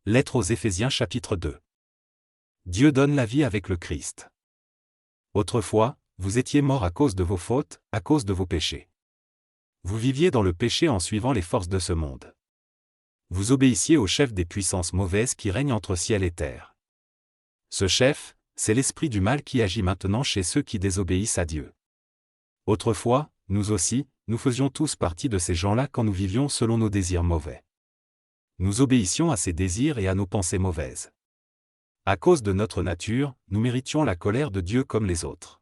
Lettre aux Éphésiens chapitre 2. Dieu donne la vie avec le Christ. Autrefois, vous étiez morts à cause de vos fautes, à cause de vos péchés. Vous viviez dans le péché en suivant les forces de ce monde. Vous obéissiez au chef des puissances mauvaises qui règnent entre ciel et terre. Ce chef, c'est l'esprit du mal qui agit maintenant chez ceux qui désobéissent à Dieu. Autrefois, nous aussi, nous faisions tous partie de ces gens-là quand nous vivions selon nos désirs mauvais. Nous obéissions à ces désirs et à nos pensées mauvaises. À cause de notre nature, nous méritions la colère de Dieu comme les autres.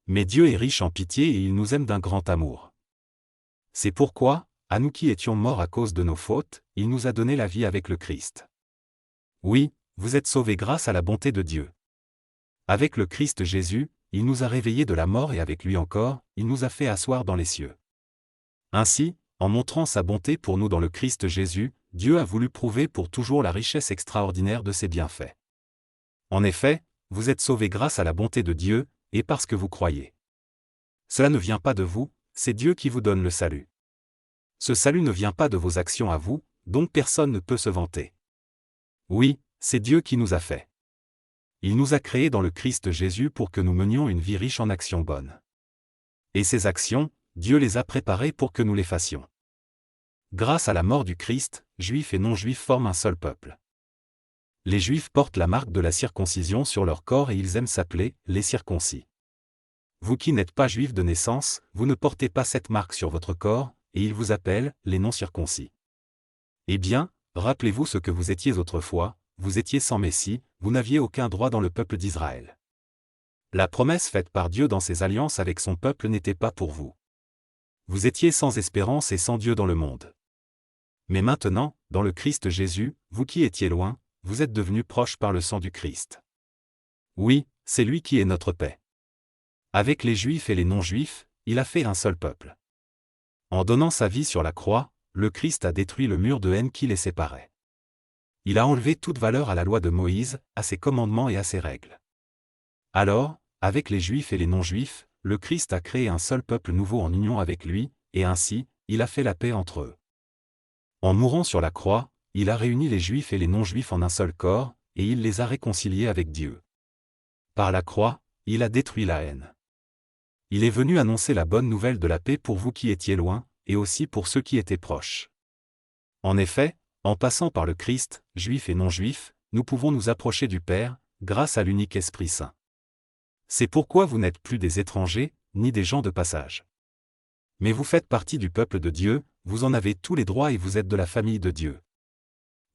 Mais Dieu est riche en pitié et il nous aime d'un grand amour. C'est pourquoi, à nous qui étions morts à cause de nos fautes, il nous a donné la vie avec le Christ. Oui, vous êtes sauvés grâce à la bonté de Dieu. Avec le Christ Jésus, il nous a réveillés de la mort et avec lui encore, il nous a fait asseoir dans les cieux. Ainsi, en montrant sa bonté pour nous dans le Christ Jésus, Dieu a voulu prouver pour toujours la richesse extraordinaire de ses bienfaits. En effet, vous êtes sauvés grâce à la bonté de Dieu, et parce que vous croyez. Cela ne vient pas de vous, c'est Dieu qui vous donne le salut. Ce salut ne vient pas de vos actions à vous, donc personne ne peut se vanter. Oui, c'est Dieu qui nous a fait. Il nous a créés dans le Christ Jésus pour que nous menions une vie riche en actions bonnes. Et ces actions, Dieu les a préparées pour que nous les fassions. Grâce à la mort du Christ, Juifs et non-Juifs forment un seul peuple. Les Juifs portent la marque de la circoncision sur leur corps et ils aiment s'appeler les circoncis. Vous qui n'êtes pas Juifs de naissance, vous ne portez pas cette marque sur votre corps, et ils vous appellent les non-circoncis. Eh bien, rappelez-vous ce que vous étiez autrefois, vous étiez sans Messie, vous n'aviez aucun droit dans le peuple d'Israël. La promesse faite par Dieu dans ses alliances avec son peuple n'était pas pour vous. Vous étiez sans espérance et sans Dieu dans le monde. Mais maintenant, dans le Christ Jésus, vous qui étiez loin, vous êtes devenus proches par le sang du Christ. Oui, c'est lui qui est notre paix. Avec les Juifs et les non-Juifs, il a fait un seul peuple. En donnant sa vie sur la croix, le Christ a détruit le mur de haine qui les séparait. Il a enlevé toute valeur à la loi de Moïse, à ses commandements et à ses règles. Alors, avec les Juifs et les non-Juifs, le Christ a créé un seul peuple nouveau en union avec lui, et ainsi, il a fait la paix entre eux. En mourant sur la croix, il a réuni les Juifs et les non-Juifs en un seul corps, et il les a réconciliés avec Dieu. Par la croix, il a détruit la haine. Il est venu annoncer la bonne nouvelle de la paix pour vous qui étiez loin, et aussi pour ceux qui étaient proches. En effet, en passant par le Christ, Juifs et non-Juifs, nous pouvons nous approcher du Père, grâce à l'unique Esprit Saint. C'est pourquoi vous n'êtes plus des étrangers, ni des gens de passage. Mais vous faites partie du peuple de Dieu, vous en avez tous les droits et vous êtes de la famille de Dieu.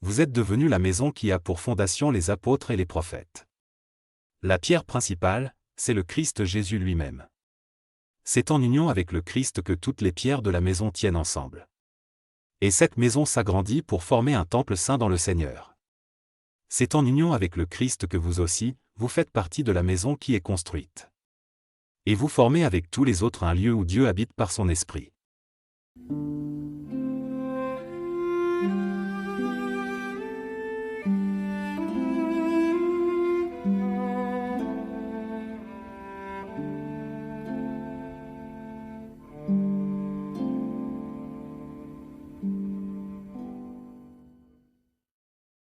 Vous êtes devenus la maison qui a pour fondation les apôtres et les prophètes. La pierre principale, c'est le Christ Jésus lui-même. C'est en union avec le Christ que toutes les pierres de la maison tiennent ensemble. Et cette maison s'agrandit pour former un temple saint dans le Seigneur. C'est en union avec le Christ que vous aussi, vous faites partie de la maison qui est construite. Et vous formez avec tous les autres un lieu où Dieu habite par son Esprit.